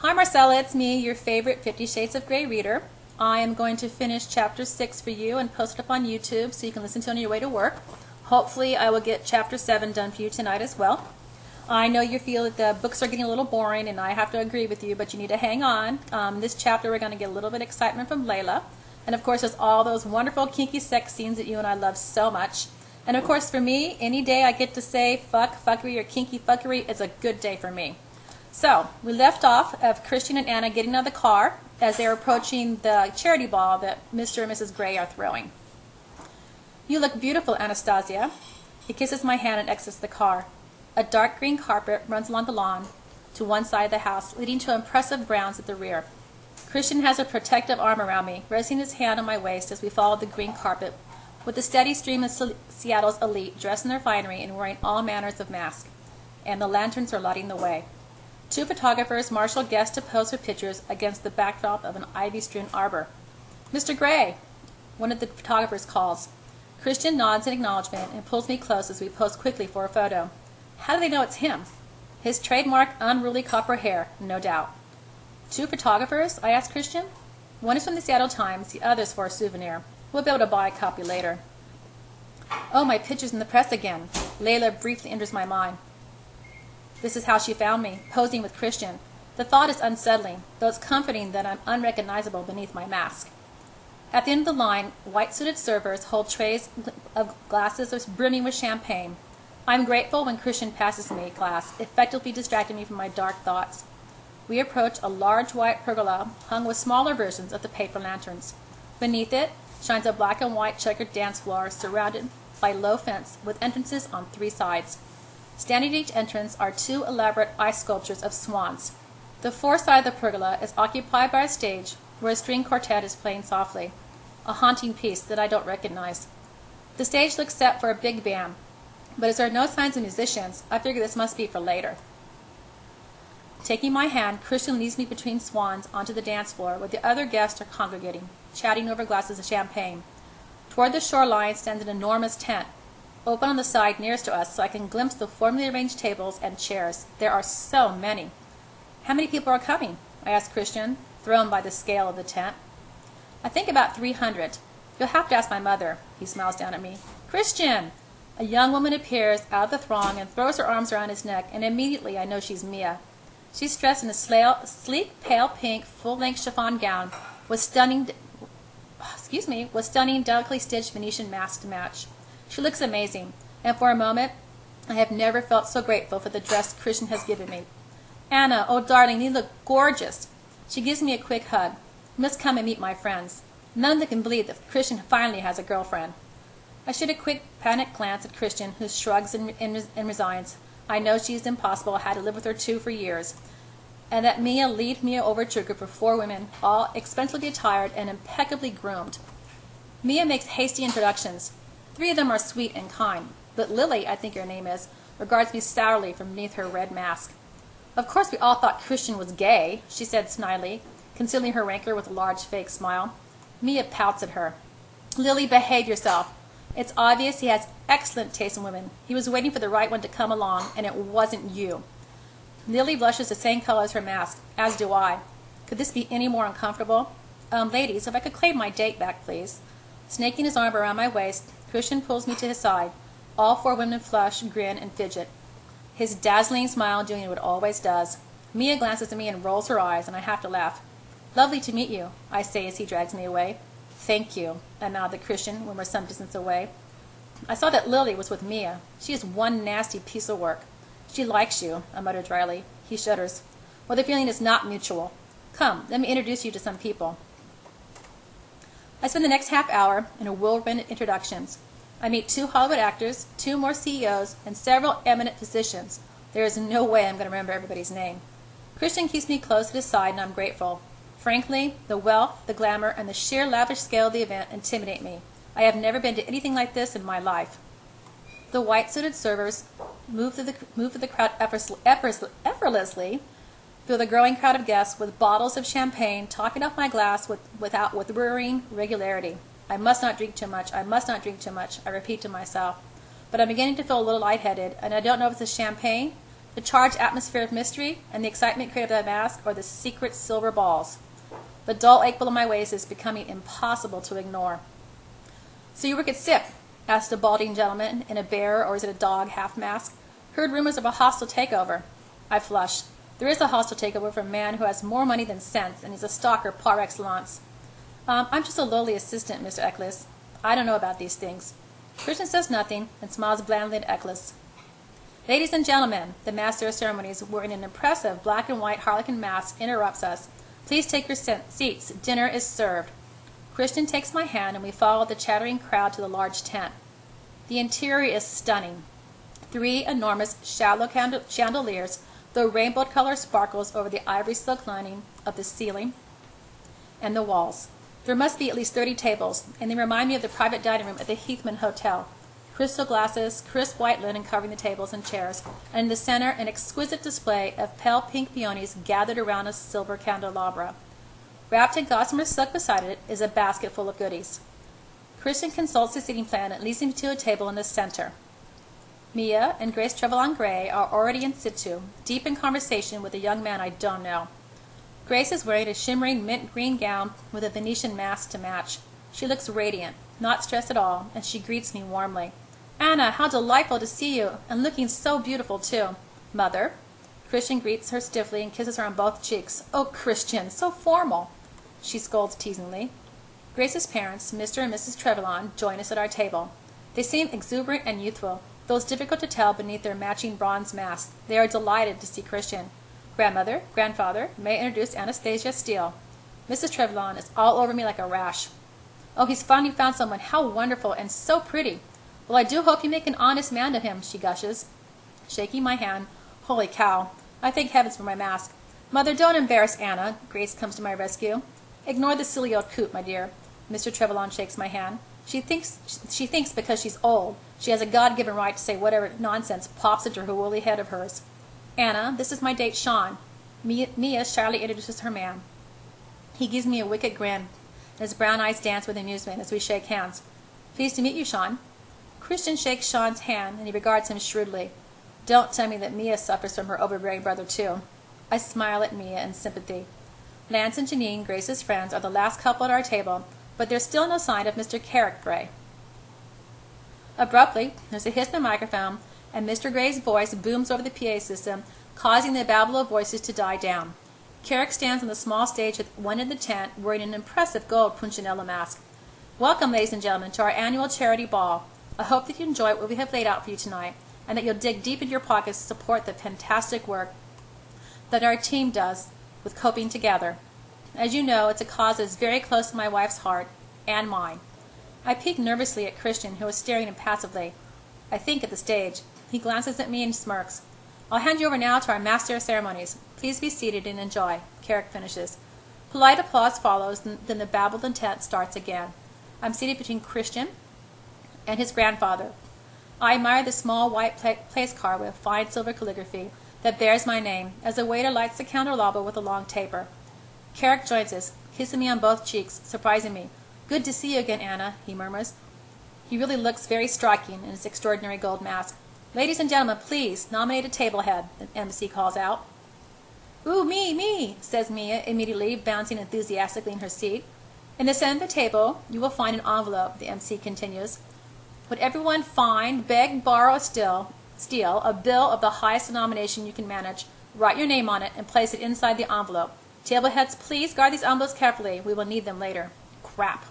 Hi Marcela, it's me, your favorite 50 Shades of Grey reader. I am going to finish chapter 6 for you and post it up on YouTube so you can listen to it on your way to work. Hopefully I will get chapter 7 done for you tonight as well. I know you feel that the books are getting a little boring, and I have to agree with you, but you need to hang on. This chapter we're going to get a little bit of excitement from Layla. And of course there's all those wonderful kinky sex scenes that you and I love so much. And of course for me, any day I get to say fuck, fuckery, or kinky fuckery is a good day for me. So, we left off of Christian and Anna getting out of the car as they are approaching the charity ball that Mr. and Mrs. Grey are throwing. "You look beautiful, Anastasia." He kisses my hand and exits the car. A dark green carpet runs along the lawn to one side of the house, leading to impressive grounds at the rear. Christian has a protective arm around me, resting his hand on my waist as we follow the green carpet, with the steady stream of Seattle's elite dressed in their finery and wearing all manners of masks. And the lanterns are lighting the way. Two photographers marshal guests to pose for pictures against the backdrop of an ivy-strewn arbor. "Mr. Grey," one of the photographers calls. Christian nods in acknowledgement and pulls me close as we pose quickly for a photo. How do they know it's him? His trademark unruly copper hair, no doubt. "Two photographers?" I ask Christian. "One is from the Seattle Times, the other's for a souvenir. We'll be able to buy a copy later." "Oh, my picture's in the press again." Layla briefly enters my mind. This is how she found me, posing with Christian. The thought is unsettling, though it's comforting that I'm unrecognizable beneath my mask. At the end of the line, white-suited servers hold trays of glasses brimming with champagne. I'm grateful when Christian passes me a glass, effectively distracting me from my dark thoughts. We approach a large white pergola hung with smaller versions of the paper lanterns. Beneath it shines a black and white checkered dance floor surrounded by low fence with entrances on three sides. Standing at each entrance are two elaborate ice sculptures of swans. The fourth side of the pergola is occupied by a stage where a string quartet is playing softly, a haunting piece that I don't recognize. The stage looks set for a big band, but as there are no signs of musicians, I figure this must be for later. Taking my hand, Christian leads me between swans onto the dance floor where the other guests are congregating, chatting over glasses of champagne. Toward the shoreline stands an enormous tent, open on the side nearest to us so I can glimpse the formally arranged tables and chairs. There are so many. "How many people are coming?" I ask Christian, thrown by the scale of the tent. "I think about 300. You'll have to ask my mother." He smiles down at me. "Christian!" A young woman appears out of the throng and throws her arms around his neck, and immediately I know she's Mia. She's dressed in a sleek, pale pink, full-length chiffon gown with stunning, delicately stitched Venetian mask to match. She looks amazing, and for a moment I have never felt so grateful for the dress Christian has given me. "Anna, oh darling, you look gorgeous." She gives me a quick hug. "You must come and meet my friends." None of them can believe that Christian finally has a girlfriend. I shoot a quick, panicked glance at Christian, who shrugs and resigns. I know she is impossible. I had to live with her too for years. And that Mia leads Mia over to a group of 4 women, all expensively attired and impeccably groomed. Mia makes hasty introductions. 3 of them are sweet and kind, but Lily, I think her name is, regards me sourly from beneath her red mask. "Of course we all thought Christian was gay," she said snidely, concealing her rancor with a large fake smile. Mia pouts at her. "Lily, behave yourself. It's obvious he has excellent taste in women. He was waiting for the right one to come along, and it wasn't you." Lily blushes the same color as her mask, as do I. Could this be any more uncomfortable? Ladies, if I could claim my date back, please." Snaking his arm around my waist, Christian pulls me to his side. All 4 women flush, grin, and fidget. His dazzling smile doing what it always does. Mia glances at me and rolls her eyes, and I have to laugh. "Lovely to meet you," I say as he drags me away. "Thank you," I nod at Christian when we're some distance away. "I saw that Lily was with Mia. She is one nasty piece of work." "She likes you," I mutter dryly. He shudders. "Well, the feeling is not mutual. Come, let me introduce you to some people." I spend the next half hour in a whirlwind of introductions. I meet 2 Hollywood actors, 2 more CEOs, and several eminent physicians. There is no way I'm going to remember everybody's name. Christian keeps me close at his side, and I'm grateful. Frankly, the wealth, the glamour, and the sheer lavish scale of the event intimidate me. I have never been to anything like this in my life. The white-suited servers move through the crowd effortlessly through the growing crowd of guests with bottles of champagne, topping off my glass with whirring regularity. I must not drink too much. I must not drink too much, I repeat to myself. But I'm beginning to feel a little lightheaded, and I don't know if it's the champagne, the charged atmosphere of mystery, and the excitement created by the mask, or the secret silver balls? The dull ache below my waist is becoming impossible to ignore. So you work at SIP? Asked a balding gentleman in a bear, or is it a dog, half mask. Heard rumors of a hostile takeover. I flushed. There is a hostile takeover from a man who has more money than sense, and he's a stalker par excellence. I'm just a lowly assistant, Mr. Eccles. I don't know about these things. Christian says nothing and smiles blandly at Eccles. Ladies and gentlemen, the master of ceremonies, wearing an impressive black and white harlequin mask, interrupts us. Please take your seats. Dinner is served. Christian takes my hand, and we follow the chattering crowd to the large tent. The interior is stunning. 3 enormous shallow chandeliers, the rainbow color sparkles over the ivory silk lining of the ceiling and the walls. There must be at least 30 tables, and they remind me of the private dining room at the Heathman Hotel. Crystal glasses, crisp white linen covering the tables and chairs, and in the center an exquisite display of pale pink peonies gathered around a silver candelabra. Wrapped in gossamer silk beside it is a basket full of goodies. Christian consults the seating plan and leads me to a table in the center. Mia and Grace Trevelyan Gray are already in situ, deep in conversation with a young man I don't know. Grace is wearing a shimmering mint green gown with a Venetian mask to match. She looks radiant, not stressed at all, and she greets me warmly. Anna, how delightful to see you, and looking so beautiful too. Mother. Christian greets her stiffly and kisses her on both cheeks. Oh, Christian, so formal. She scolds teasingly. Grace's parents, Mr. and Mrs. Trevelyan, join us at our table. They seem exuberant and youthful, though it's difficult to tell beneath their matching bronze masks. They are delighted to see Christian. Grandmother, grandfather, may I introduce Anastasia Steele. Mrs. Trevelyan is all over me like a rash. Oh, he's finally found someone. How wonderful, and so pretty. Well, I do hope you make an honest man of him, she gushes. Shaking my hand, holy cow, I thank heavens for my mask. Mother, don't embarrass Anna. Grace comes to my rescue. Ignore the silly old coot, my dear. Mr. Trevelyan shakes my hand. She thinks because she's old, she has a God-given right to say whatever nonsense pops into her woolly head of hers. Anna, this is my date, Sean. Mia shyly introduces her man. He gives me a wicked grin, and his brown eyes dance with amusement as we shake hands. Pleased to meet you, Sean. Christian shakes Sean's hand, and he regards him shrewdly. Don't tell me that Mia suffers from her overbearing brother, too. I smile at Mia in sympathy. Lance and Janine, Grace's friends, are the last couple at our table, but there's still no sign of Mr. Carrick Gray. Abruptly, there's a hiss in the microphone, and Mr. Gray's voice booms over the PA system, causing the babble of voices to die down. Carrick stands on the small stage at one end of the tent, wearing an impressive gold punchinello mask. Welcome, ladies and gentlemen, to our annual charity ball. I hope that you enjoy what we have laid out for you tonight, and that you'll dig deep into your pockets to support the fantastic work that our team does with Coping Together. As you know, it's a cause that is very close to my wife's heart, and mine. I peek nervously at Christian, who is staring impassively, I think, at the stage. He glances at me and smirks. I'll hand you over now to our master of ceremonies. Please be seated and enjoy. Carrick finishes. Polite applause follows, then the babbled intent starts again. I'm seated between Christian and his grandfather. I admire the small white place card with fine silver calligraphy that bears my name, as the waiter lights the candelabra with a long taper. Carrick joins us, kissing me on both cheeks, surprising me. Good to see you again, Anna, he murmurs. He really looks very striking in his extraordinary gold mask. Ladies and gentlemen, please, nominate a table head, the embassy calls out. Ooh, me, says Mia, immediately bouncing enthusiastically in her seat. In the center of the table, you will find an envelope, the MC continues. Would everyone find, beg, borrow, steal a bill of the highest denomination you can manage, write your name on it, and place it inside the envelope. Table heads, please guard these envelopes carefully. We will need them later. Crap.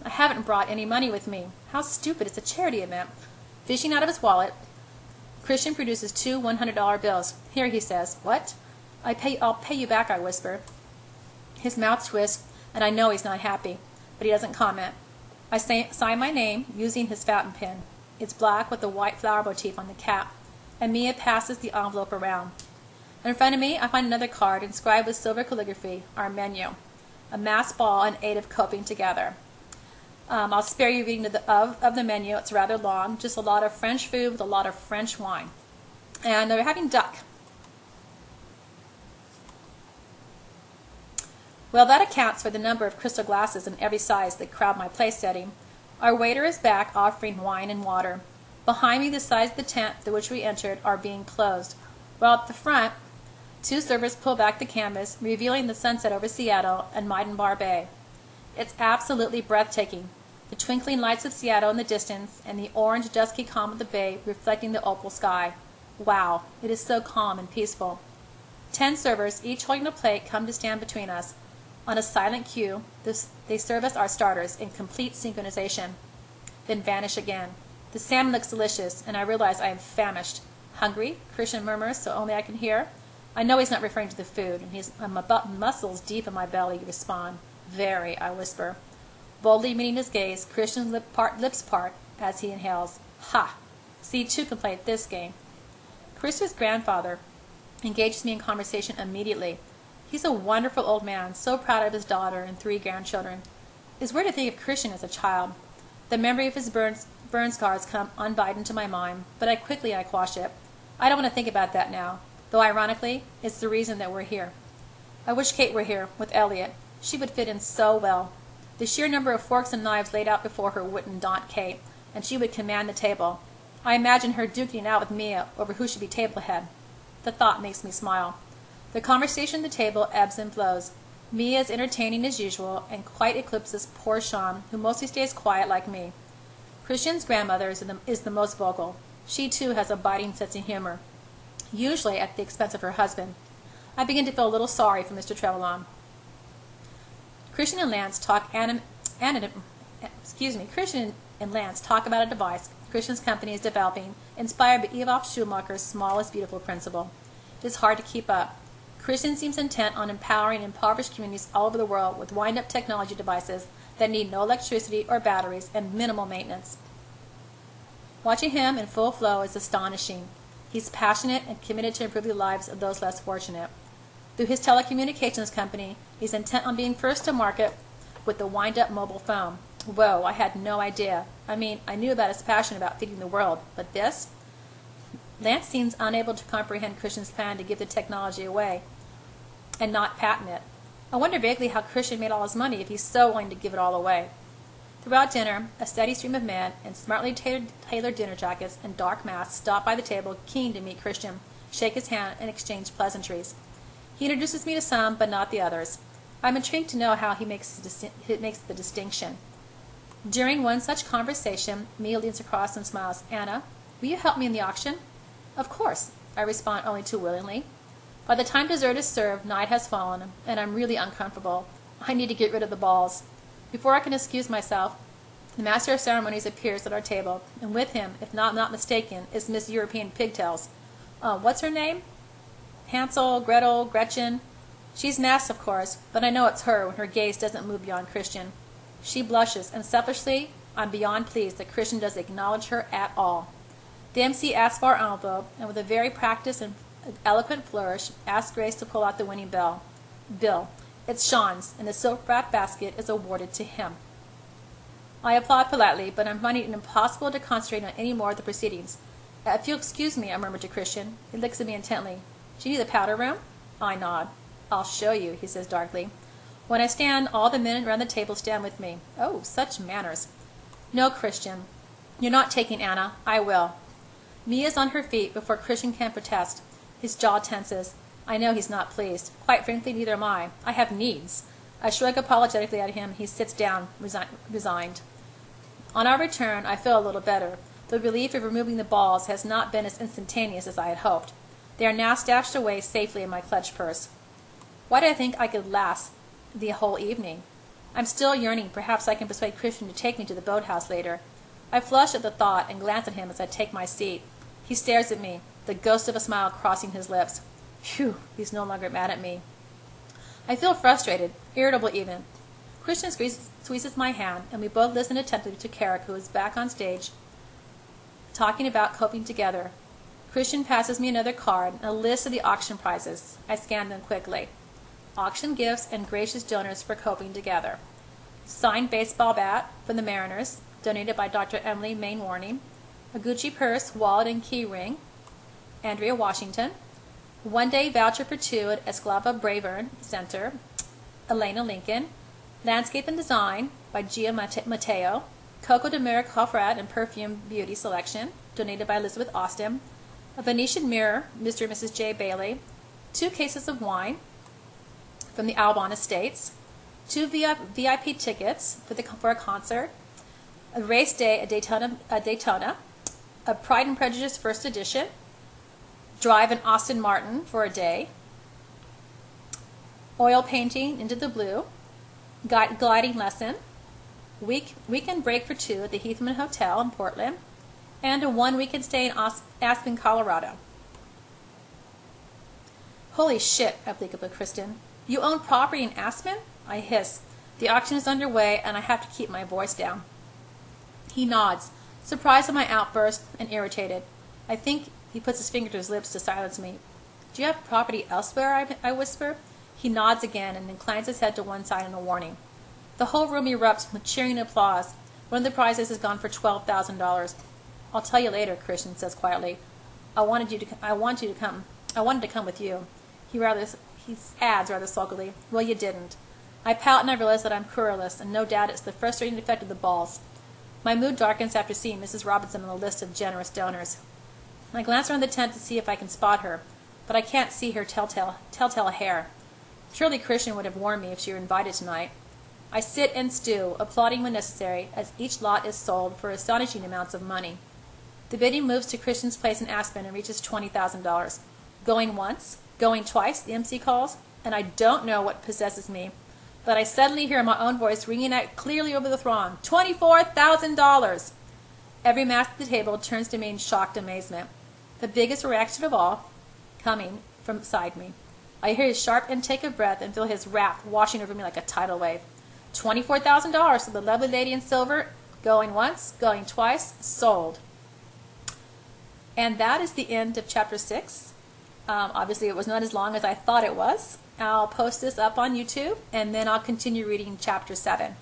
I haven't brought any money with me. How stupid. It's a charity event. Fishing out of his wallet, Christian produces 2 $100 bills. Here, he says. What? I'll pay you back, I whisper. His mouth twists, and I know he's not happy, but he doesn't comment. I sign my name using his fountain pen. It's black with a white flower motif on the cap, and Mia passes the envelope around. In front of me, I find another card inscribed with silver calligraphy, our menu, a mass ball in aid of Coping Together. I'll spare you reading of the menu. It's rather long, just a lot of French food with a lot of French wine. And they're having duck. Well, that accounts for the number of crystal glasses in every size that crowd my place setting. Our waiter is back offering wine and water. Behind me, the sides of the tent through which we entered are being closed. while at the front, two servers pull back the canvas, revealing the sunset over Seattle and Miden Bar Bay. It's absolutely breathtaking. The twinkling lights of Seattle in the distance, and the orange, dusky calm of the bay reflecting the opal sky. Wow, it is so calm and peaceful. 10 servers, each holding a plate, come to stand between us. On a silent cue, they serve us our starters in complete synchronization, then vanish again. The salmon looks delicious, and I realize I am famished. Hungry? Christian murmurs, so only I can hear. I know he's not referring to the food, and my muscles deep in my belly respond. Very, I whisper. Boldly meeting his gaze, Christian's lips part as he inhales. Ha! See, two can play at this game. Christian's grandfather engages me in conversation immediately. He's a wonderful old man, so proud of his daughter and 3 grandchildren. It's weird to think of Christian as a child. The memory of his burn scars come unbidden to my mind, but I quash it. I don't want to think about that now, though ironically, it's the reason that we're here. I wish Kate were here, with Elliot. She would fit in so well. The sheer number of forks and knives laid out before her wouldn't daunt Kate, and she would command the table. I imagine her duking out with Mia over who should be table head. The thought makes me smile. The conversation at the table ebbs and flows. Mia is entertaining as usual, and quite eclipses poor Sean, who mostly stays quiet like me. Christian's grandmother is the most vocal. She too has a biting sense of humor, usually at the expense of her husband. I begin to feel a little sorry for Mr. Trevelyan. Christian and Lance talk about a device Christian's company is developing, inspired by Evolf Schumacher's smallest beautiful principle. It is hard to keep up. Christian seems intent on empowering impoverished communities all over the world with wind-up technology devices that need no electricity or batteries and minimal maintenance. Watching him in full flow is astonishing. He's passionate and committed to improving the lives of those less fortunate. Through his telecommunications company, he's intent on being first to market with the wind-up mobile phone. Whoa, I had no idea. I knew about his passion about feeding the world, but this? Lance seems unable to comprehend Christian's plan to give the technology away and not patent it. I wonder vaguely how Christian made all his money if he's so willing to give it all away. Throughout dinner, a steady stream of men in smartly tailored dinner jackets and dark masks stop by the table, keen to meet Christian, shake his hand, and exchange pleasantries. He introduces me to some, but not the others. I'm intrigued to know how he makes the distinction. During one such conversation, Mia leans across and smiles. Anna, will you help me in the auction? Of course, I respond only too willingly. By the time dessert is served, night has fallen, and I'm really uncomfortable. I need to get rid of the balls. Before I can excuse myself, the master of ceremonies appears at our table, and with him, if not mistaken, is Miss European Pigtails. What's her name? Hansel, Gretel, Gretchen. She's masked, of course, but I know it's her when her gaze doesn't move beyond Christian. She blushes, and selfishly, I'm beyond pleased that Christian doesn't acknowledge her at all. The MC asks for our envelope, and with a very practiced and eloquent flourish, asks Grace to pull out the winning bill. It's Sean's, and the silk-wrapped basket is awarded to him. I applaud politely, but I'm finding it impossible to concentrate on any more of the proceedings. If you'll excuse me, I murmur to Christian. He looks at me intently. Do you need the powder room? I nod. I'll show you, he says darkly. When I stand, all the men around the table stand with me. Oh, such manners. No, Christian. You're not taking Anna. I will. Mia's on her feet before Christian can protest. His jaw tenses. I know he's not pleased. Quite frankly, neither am I. I have needs. I shrug apologetically at him. He sits down, resigned. On our return, I feel a little better. The relief of removing the balls has not been as instantaneous as I had hoped. They are now stashed away safely in my clutch purse. Why did I think I could last the whole evening? I'm still yearning. Perhaps I can persuade Christian to take me to the boathouse later. I flush at the thought and glance at him as I take my seat. He stares at me, the ghost of a smile crossing his lips. Phew, he's no longer mad at me. I feel frustrated, irritable even. Christian squeezes my hand, and we both listen attentively to Carrick, who is back on stage, talking about coping together. Christian passes me another card and a list of the auction prizes. I scan them quickly. Auction gifts and gracious donors for coping together. Signed baseball bat from the Mariners, donated by Dr. Emily Main Warning. A Gucci purse, wallet, and key ring. Andrea Washington. One-day voucher for 2 at Esclava Bravern Center. Elena Lincoln. Landscape and Design by Gia Mateo. Coco de Merrick Hofrat and Perfume Beauty Selection, donated by Elizabeth Austin. a Venetian mirror, Mr. and Mrs. J. Bailey, 2 cases of wine from the Albon Estates, 2 VIP tickets for a concert, a race day at Daytona, a Pride and Prejudice first edition, drive in Aston Martin for a day, oil painting into the blue, gliding lesson, weekend break for 2 at the Heathman Hotel in Portland, and a 1 weekend stay in Aspen, Colorado. Holy shit, I bleak up at Kristen. You own property in Aspen? I hiss. The auction is underway and I have to keep my voice down. He nods, surprised at my outburst and irritated. I think he puts his finger to his lips to silence me. Do you have property elsewhere? I whisper. He nods again and inclines his head to one side in a warning. The whole room erupts with cheering and applause. One of the prizes has gone for $12,000. I'll tell you later, Christian says quietly. I wanted to come with you. He adds rather sulkily, well, you didn't. I pout and I realize that I'm querulous, and no doubt it's the frustrating effect of the balls. My mood darkens after seeing Mrs. Robinson on the list of generous donors. I glance around the tent to see if I can spot her, but I can't see her telltale hair. Surely Christian would have warned me if she were invited tonight. I sit and stew, applauding when necessary, as each lot is sold for astonishing amounts of money. The bidding moves to Christian's place in Aspen and reaches $20,000. Going once, going twice, the MC calls, and I don't know what possesses me, but I suddenly hear my own voice ringing out clearly over the throng, $24,000! Every man at the table turns to me in shocked amazement. The biggest reaction of all, coming from beside me. I hear his sharp intake of breath and feel his wrath washing over me like a tidal wave. $24,000 to the lovely lady in silver, going once, going twice, sold. And that is the end of chapter 6. Obviously, it was not as long as I thought it was. I'll post this up on YouTube, and then I'll continue reading chapter 7.